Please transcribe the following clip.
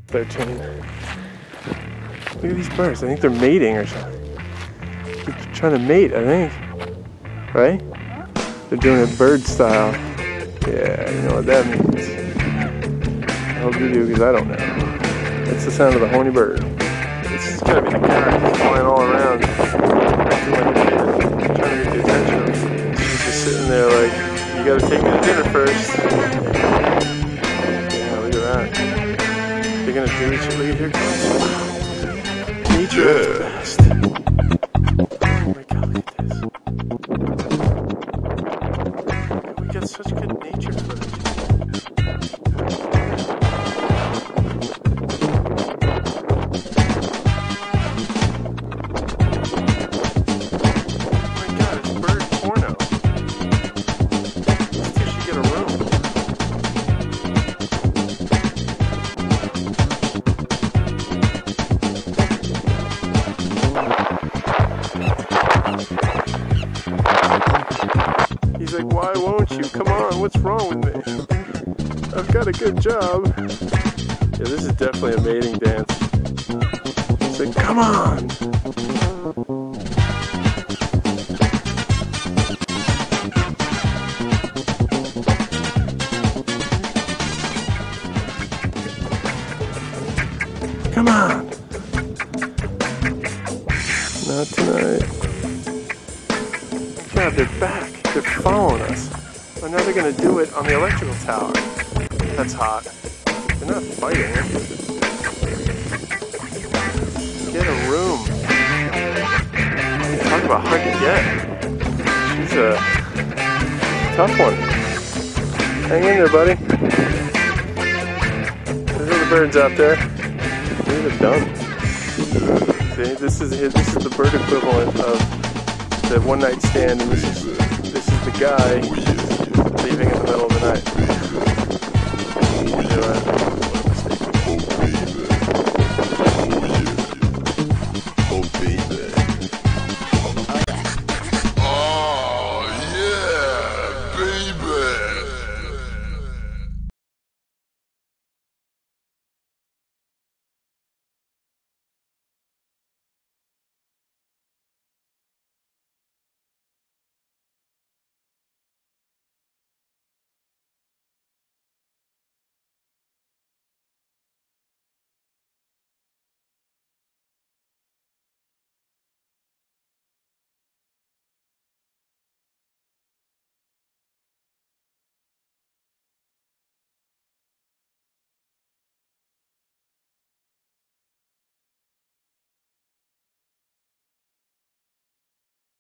13. Look at these birds. I think they're mating or something. They're trying to mate, I think. Right? They're doing it bird style. Yeah, you know what that means. I hope you do, because I don't know. It's the sound of the horny bird. This is gotta be the cat. He's flying all around. Acting like a kid, trying to get the attention. She's just sitting there like, you gotta take me to dinner first. Yeah, look at that. They're gonna do each other. Here comes nature at its best. Oh my god, look at this. We got such good nature footage. He's like, why won't you? Come on, what's wrong with me? I've got a good job. Yeah, this is definitely a mating dance. He's like, come on! Come on! Not tonight. God, they're back. They're following us. Oh, now they're gonna do it on the electrical tower. That's hot. They're not fighting. Get a room. Talk about hard to get. She's a tough one. Hang in there, buddy. There's other birds out there. They're done. See, this is the bird equivalent of the one night stand, and this is the guy leaving in the middle of the night.